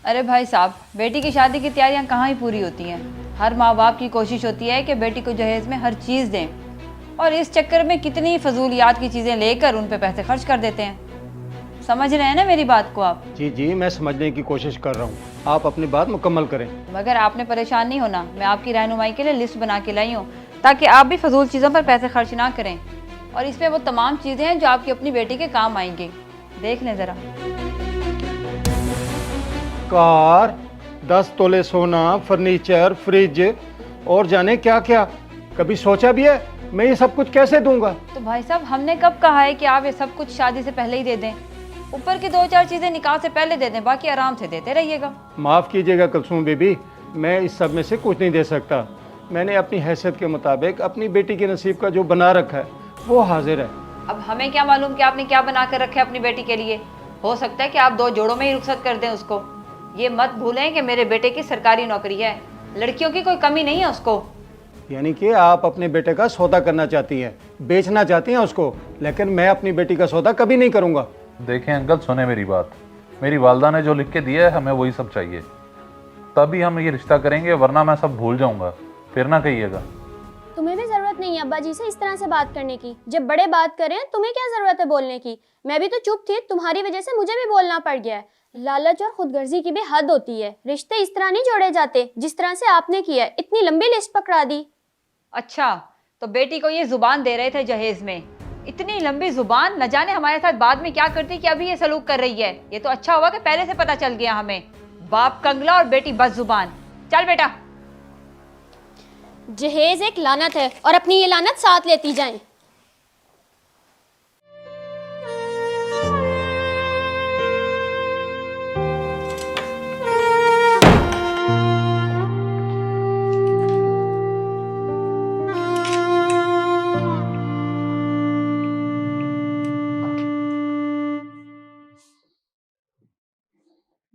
अरे भाई साहब, बेटी की शादी की तैयारियां कहाँ ही पूरी होती हैं। हर माँ बाप की कोशिश होती है कि बेटी को जहेज में हर चीज़ दें, और इस चक्कर में कितनी फजूलियात की चीज़ें लेकर उन पे पैसे खर्च कर देते हैं। समझ रहे हैं ना मेरी बात को आप? जी जी, मैं समझने की कोशिश कर रहा हूँ, आप अपनी बात मुकम्मल करें। मगर आपने परेशान नहीं होना, मैं आपकी रहनुमाई के लिए लिस्ट बना के लाई हूँ ताकि आप भी फजूल चीज़ों पर पैसे खर्च ना करें। और इसमें वो तमाम चीज़ें हैं जो आपकी अपनी बेटी के काम आएंगी। देख लें ज़रा। कार, 10 तोले सोना, फर्नीचर, फ्रिज और जाने क्या क्या। कभी सोचा भी है मैं ये सब कुछ कैसे दूंगा? तो भाई साहब, हमने कब कहा है कि आप ये सब कुछ शादी से पहले ही दे दें? ऊपर की 2-4 चीज़ें निकाह से पहले दे दें, बाकी आराम से देते रहिएगा। माफ़ कीजिएगा कुलसूम बीबी, मैं इस सब में से कुछ नहीं दे सकता। मैंने अपनी हैसियत के मुताबिक अपनी बेटी के नसीब का जो बना रखा है वो हाजिर है। अब हमें क्या मालूम कि आपने क्या बना कर रखा है अपनी बेटी के लिए। हो सकता है कि आप 2 जोड़ों में ही रुखसत कर दें उसको। ये मत भूलें कि मेरे बेटे की सरकारी नौकरी है, लड़कियों की कोई कमी नहीं है उसको। यानी कि आप अपने बेटे का सौदा करना चाहती हैं, बेचना चाहती हैं उसको, लेकिन मैं अपनी बेटी का सौदा कभी नहीं करूंगा। देखें अंकल, सुने मेरी बात। मेरी वालदा ने जो लिख के दिया है हमें वही सब चाहिए, तभी हम ये रिश्ता करेंगे, वरना मैं सब भूल जाऊंगा। फिर ना कहिएगा। तुम्हें भी जरूरत नहीं है अब्बा जी से इस तरह से बात करने की। जब बड़े बात करें तुम्हें क्या जरूरत है बोलने की। मैं भी तो चुप थी, तुम्हारी वजह से मुझे भी बोलना पड़ गया है। लालच और खुदगर्जी की भी हद होती है। रिश्ते इस तरह नहीं जोड़े जाते जिस तरह से आपने किया। इतनी लंबी लिस्ट पकड़ा दी। अच्छा, तो बेटी को ये जुबान दे रहे थे जहेज में? इतनी लंबी जुबान, न जाने हमारे साथ बाद में क्या करती कि अभी ये सलूक कर रही है। ये तो अच्छा हुआ कि पहले से पता चल गया हमें। बाप कंगला और बेटी बस जुबान। चल बेटा। जहेज एक लानत है और अपनी ये लानत साथ लेती जाएं।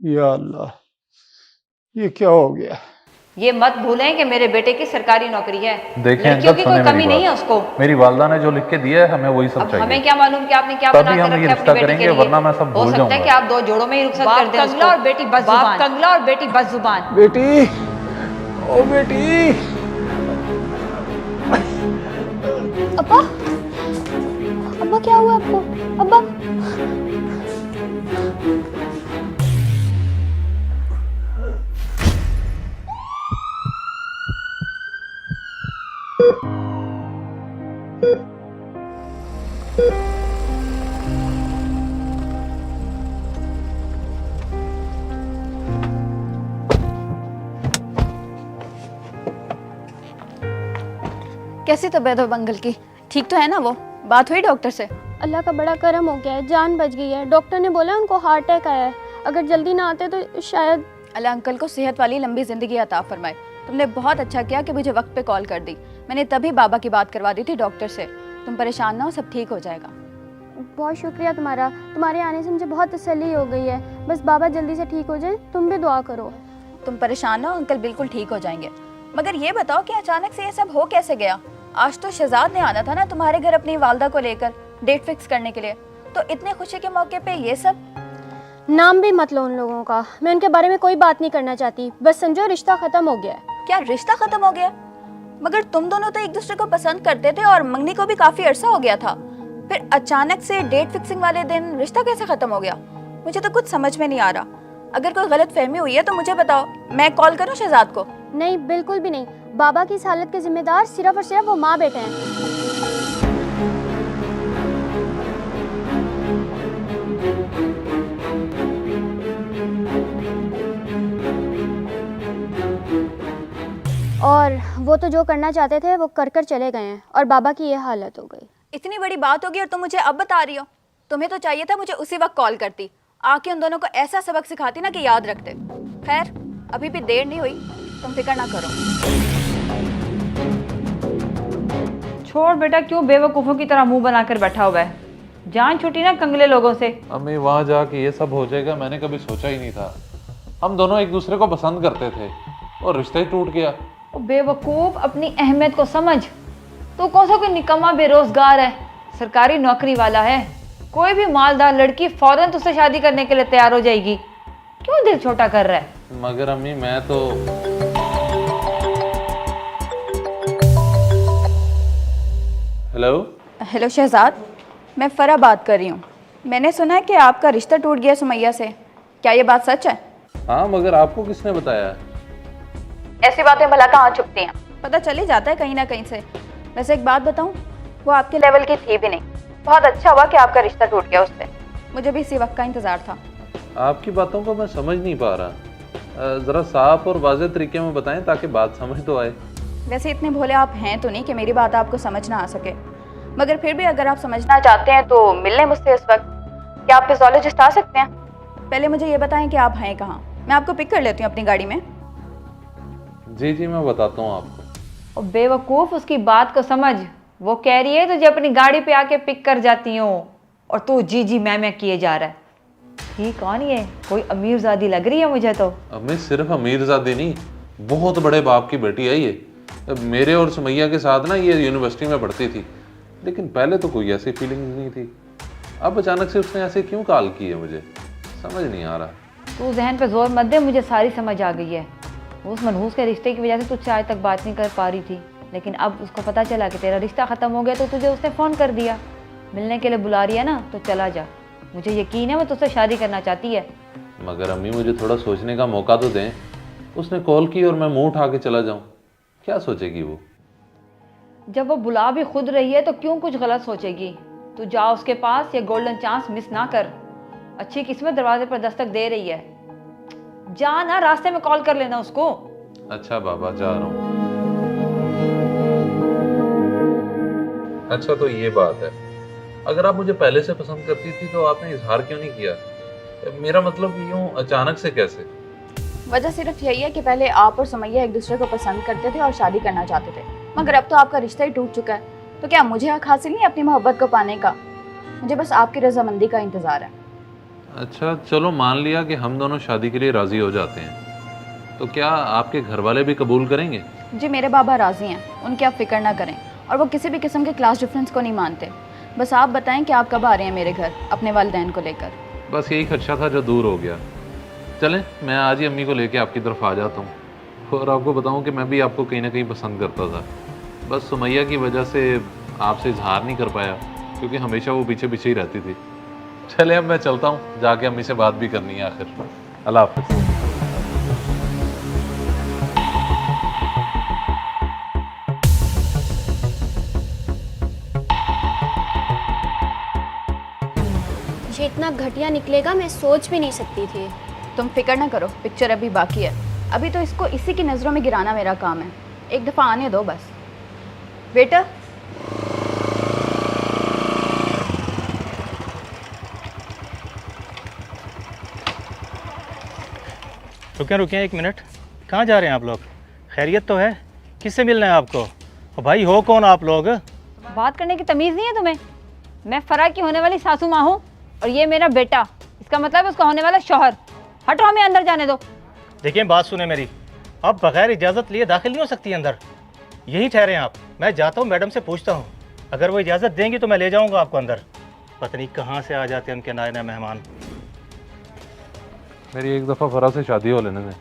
या अल्लाह, ये क्या हो गया? ये मत भूलें कि मेरे बेटे की सरकारी नौकरी है, देखें लड़कियों अंकल, की सुने कोई कमी मेरी नहीं है बात। उसको। मेरी वालदा ने जो लिख के दिया है हमें वही सब अब चाहिए। हमें क्या मालूम कि आपने क्या तभी बना हम कर ये रखा है रिश्ता अपनी बेटी के करेंगे, लिए। वरना मैं सब हो भूल सकता है जाऊंगा। कि आप 2 जोड़ों में ही रुखसत कर दें उसको। और बेटी बस जुबान। बाप कंगला और बेटी बस जुबान। बेटी, ओ बेटी। अब्बा, अब्बा क्या हुआ आपको? अब्बा, कैसी तबीयत है अंकल की? ठीक तो है ना वो? बात हुई डॉक्टर से? अल्लाह का बड़ा करम हो गया है, जान बच गई है। डॉक्टर ने बोला उनको हार्ट अटैक आया है। अगर जल्दी ना आते तो शायद। अल्लाह अंकल को सेहत वाली लंबी ज़िंदगी अता फरमाए। तुमने बहुत अच्छा किया कि मुझे वक्त पे कॉल कर दी। मैंने तभी बाबा की बात करवा दी थी डॉक्टर से। तुम परेशान ना हो, सब ठीक हो जाएगा। बहुत शुक्रिया तुम्हारा। तुम्हारे आने से मुझे बहुत तसल्ली हो गई है। बस बाबा जल्दी से ठीक हो जाए, तुम भी दुआ करो। तुम परेशान ना हो, अंकल बिल्कुल ठीक हो जाएंगे। मगर ये बताओ कि अचानक से ये सब हो कैसे गया? आज तो शहजाद ने आना था ना तुम्हारे घर अपनी वालदा को लेकर डेट फिक्स करने के लिए, तो इतने खुशी के मौके पे ये सब। नाम भी मत लो उन लोगों का। मैं उनके बारे में कोई बात नहीं करना चाहती। बस समझो रिश्ता खत्म हो गया है। क्या रिश्ता खत्म हो गया? मगर तुम दोनों तो एक दूसरे को पसंद करते थे और मंगनी को भी काफी अरसा हो गया था। फिर अचानक से डेट फिक्सिंग वाले दिन रिश्ता कैसे खत्म हो गया? मुझे तो कुछ समझ में नहीं आ रहा। अगर कोई गलत फहमी हुई है तो मुझे बताओ, मैं कॉल करूं शहजाद को? नहीं, बिल्कुल भी नहीं। बाबा की इस हालत के जिम्मेदार सिर्फ और सिर्फ वो माँ बेटे हैं। और वो तो जो करना चाहते थे वो कर कर चले गए हैं और बाबा की ये हालत हो गई। इतनी बड़ी बात होगी और तुम मुझे अब बता रही हो? तुम्हें तो चाहिए था मुझे उसी वक्त कॉल करती, आके उन दोनों को ऐसा सबक सिखाती ना कि याद रखते। खैर, अभी भी देर नहीं हुई, तुम फिक्र ना करो। छोड़ बेटा, क्यों बेवकूफ़ों की तरह मुंह बनाकर बैठा हुआ है? जान छूटी ना कंगले लोगों से। अम्मी, वहाँ जाके ये सब हो जाएगा मैंने कभी सोचा ही नहीं था। हम दोनों एक दूसरे को पसंद करते थे और रिश्ता ही टूट गया। ओ बेवकूफ़, अपनी अहमियत को समझ। तू कौन सा कोई निकम्मा बेरोजगार है? सरकारी नौकरी वाला है। कोई भी मालदार लड़की फौरन तुझसे शादी करने के लिए तैयार हो जाएगी। क्यों दिल छोटा कर रहा है? मगर अम्मी मैं तो हेलो। हेलो शहजाद, मैं फ़रा बात कर रही हूँ। मैंने सुना है कि आपका रिश्ता टूट गया सुमैया से। क्या ये बात सच है? हाँ, मगर आपको किसने बताया? ऐसी बातें भला कहाँ छुपती हैं, पता चल ही जाता है कहीं ना कहीं से। वैसे एक बात बताऊँ, वो आपके लेवल की थी भी नहीं। बहुत अच्छा हुआ कि आपका रिश्ता टूट गया उससे। मुझे भी इसी वक्त का इंतज़ार था। आपकी बातों को मैं समझ नहीं पा रहा। ज़रा साफ और वाज़ेह तरीके में बताएं ताकि बात समझ तो आए। वैसे इतने भोले आप हैं तो नहीं कि मेरी बात आपको समझ ना आ सके, मगर फिर भी अगर आप समझना चाहते हैं तो मिल लें मुझसे इस वक्त। क्या आप फिजियोलॉजिस्ट आ सकते हैं? पहले मुझे ये बताएं कि आप हैं कहाँ, मैं आपको पिक कर लेती हूँ अपनी गाड़ी में। जी जी, मैं बताता हूँ आपको। और बेवकूफ़, उसकी बात को समझ। वो कह रही है तुझे अपनी गाड़ी पे आके पिक कर जाती हूँ और तू जी जी मैं किए जा रहा है। ये कौन है? कोई अमीरजादी लग रही है मुझे तो। अम्मी सिर्फ अमीरजादी नहीं, बहुत बड़े बाप की बेटी है ये। मेरे और सुमैया के साथ ना ये यूनिवर्सिटी में पढ़ती थी, लेकिन पहले तो कोई ऐसी फीलिंग नहीं थी। अब अचानक से उसने ऐसे क्यों कॉल की है, मुझे समझ नहीं आ रहा। तू जहन पे जोर मत दे, मुझे सारी समझ आ गई है। उस मनहूस के रिश्ते की वजह से तुझसे आज तक बात नहीं कर पा रही थी, लेकिन अब उसको पता चला कि तेरा रिश्ता ख़त्म हो गया तो तुझे उसने फ़ोन कर दिया। मिलने के लिए बुला रही है ना, तो चला जा। मुझे यकीन है वो तुझसे शादी करना चाहती है। मगर अम्मी मुझे थोड़ा सोचने का मौका तो दें। उसने कॉल की और मैं मुंह उठा के चला जाऊं, क्या सोचेगी वो? जब वो बुला भी खुद रही है तो क्यों कुछ गलत सोचेगी? तू जा उसके पास, ये गोल्डन चांस मिस ना कर। अच्छी किस्मत दरवाजे पर दस्तक दे रही है। जा ना, रास्ते में कॉल कर लेना उसको। अच्छा बाबा, जा रहा हूँ। अच्छा तो ये बात है, अगर आप मुझे पहले से पसंद करती थी तो आपने इजहार क्यों नहीं किया? मेरा मतलब यूं अचानक से कैसे? वजह सिर्फ यही है कि पहले आप और सुमैया एक दूसरे को पसंद करते थे और शादी करना चाहते थे, मगर अब तो आपका रिश्ता ही टूट चुका है। तो क्या मुझे हक हासिल नहीं अपनी मोहब्बत को पाने का? मुझे बस आपकी रजामंदी का इंतज़ार है। अच्छा चलो, मान लिया कि हम दोनों शादी के लिए राजी हो जाते हैं, तो क्या आपके घर वाले भी कबूल करेंगे? जी मेरे बाबा राजी हैं, उनकी आप फिक्र ना करें। और वो किसी भी किस्म के क्लास डिफरेंस को नहीं मानते। बस आप बताएं कि आप कब आ रहे हैं मेरे घर अपने वालिदैन को लेकर। बस यही खदशा था जो दूर हो गया। चलें, मैं आज ही अम्मी को लेके आपकी तरफ आ जाता हूँ। और आपको बताऊँ कि मैं भी आपको कहीं ना कहीं पसंद करता था, बस सुमैया की वजह से आपसे इजहार नहीं कर पाया, क्योंकि हमेशा वो पीछे पीछे ही रहती थी। चले अब मैं चलता हूँ, जाके अम्मी से बात भी करनी है आखिर। अल्लाह हाफ़िज़। ये इतना घटिया निकलेगा मैं सोच भी नहीं सकती थी। तुम फिक्र ना करो, पिक्चर अभी बाकी है। अभी तो इसको इसी की नज़रों में गिराना मेरा काम है। एक दफ़ा आने दो बस। बेटा रुकें रुकें, एक मिनट। कहाँ जा रहे हैं आप लोग? खैरियत तो है? किससे मिलना है आपको? ओ भाई, हो कौन आप लोग? बात करने की तमीज़ नहीं है तुम्हें? मैं फरा की होने वाली सासू माँ हूँ और ये मेरा बेटा, इसका मतलब है उसका होने वाला शौहर। हटो, हमें अंदर जाने दो। देखिए बात सुने मेरी, आप बगैर इजाज़त लिए दाखिल नहीं हो सकती अंदर। यहीं ठहरे आप, मैं जाता हूँ मैडम से पूछता हूँ। अगर वो इजाज़त देंगी तो मैं ले जाऊँगा आपको अंदर। पता नहीं कहाँ से आ जाते हैं उनके नए नए मेहमान। मेरी एक दफ़ा फरा से शादी हो लेने दें,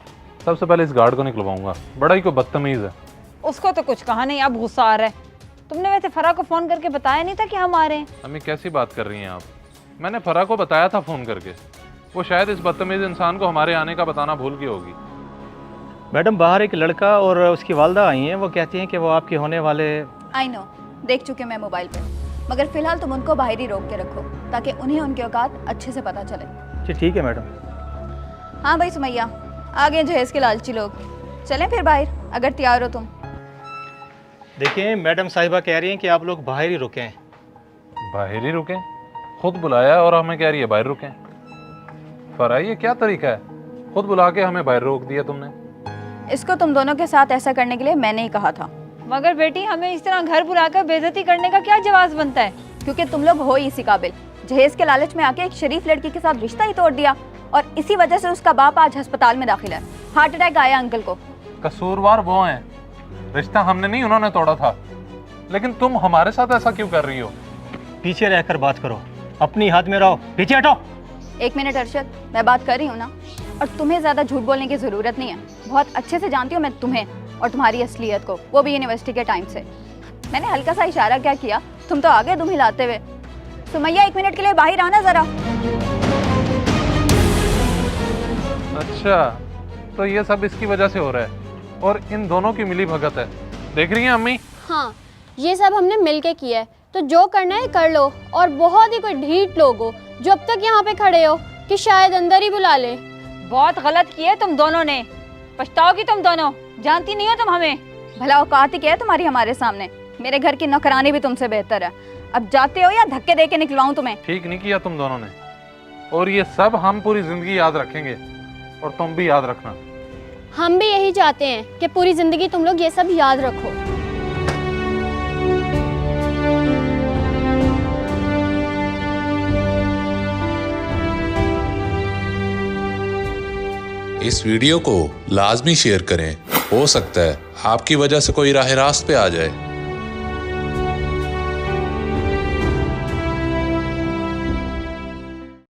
सबसे पहले इस गार्ड को निकलवाऊंगा। बड़ा ही को बदतमीज़ है। उसको तो कुछ कहा नहीं, अब गुस्सा आ रहा है। तुमने वैसे फरा को फ़ोन करके बताया नहीं था कि हम आ रहे हैं? अम्मी कैसी बात कर रही हैं आप? मैंने फरा को बताया था फ़ोन करके, वो शायद इस बदतमीज़ इंसान को हमारे आने का बताना भूल गई होगी। मैडम, बाहर एक लड़का और उसकी वालदा आई हैं, वो कहती हैं कि वो आपके होने वाले। आई नो, देख चुके मैं मोबाइल पे, मगर फ़िलहाल तुम उनको बाहर ही रोक के रखो ताकि उन्हें उनके औकात अच्छे से पता चले। जी ठीक है मैडम। हाँ भाई सुमैया, आ गए जहेज़ के लालची लोग। चलें फिर बाहर, अगर तैयार हो तुम। देखिए मैडम साहिबा कह रही हैं कि आप लोग बाहर ही रुकें। बाहर ही रुकें? खुद बुलाया और हमें कह रही है बाहर रुकें। फरा, ये क्या तरीका है? खुद बुला के हमें बाहर रोक दिया तुमने। इसको तुम दोनों के साथ ऐसा करने के लिए मैंने ही कहा था। मगर बेटी, हमें इस तरह घर बुलाकर बेइज्जती करने का क्या जवाब बनता है? क्योंकि तुम लोग हो ही इसी काबिल। जहेज़ के लालच में आके एक शरीफ लड़की के साथ रिश्ता ही तोड़ दिया, और इसी वजह से उसका बाप आज अस्पताल में दाखिल है। हार्ट अटैक आया अंकल को। कसूरवार वो हैं, रिश्ता हमने नहीं उन्होंने तोड़ा था। लेकिन तुम हमारे साथ ऐसा क्यों कर रही हो? पीछे रहकर बात करो, अपनी हाथ में रहो, पीछे हटो। एक मिनट अरशद, मैं बात कर रही हूँ ना। और तुम्हें ज़्यादा झूठ बोलने की ज़रूरत नहीं है। बहुत अच्छे से जानती हूँ मैं तुम्हें और तुम्हारी असलियत को, वो भी यूनिवर्सिटी के टाइम से। मैंने हल्का सा इशारा क्या किया, तुम तो आ गए दुम हिलाते हुए। सुमैया 1 मिनट के लिए बाहर आना ज़रा। अच्छा, तो ये सब इसकी वजह से हो रहा है और इन दोनों की मिली भगत है। देख रही हैं अम्मी? हाँ, ये सब हमने मिल के किया है, तो जो करना है कर लो। और बहुत ही कोई ढीठ लोग हो जो अब तक यहाँ पे खड़े हो कि शायद अंदर ही बुला ले। बहुत गलत किया तुम दोनों ने, पछताओगी तुम दोनों। जानती नहीं हो तुम हमें। भला औकात ही क्या है तुम्हारी हमारे सामने? मेरे घर की नौकरानी भी तुमसे बेहतर है। अब जाते हो या धक्के दे के निकलवाऊं तुम्हें? ठीक नहीं किया तुम दोनों ने, और ये सब हम पूरी जिंदगी याद रखेंगे, और तुम भी याद रखना। हम भी यही चाहते हैं कि पूरी जिंदगी तुम लोग ये सब याद रखो। इस वीडियो को लाजमी शेयर करें। हो सकता है आपकी वजह से कोई राह रास्त पे आ जाए।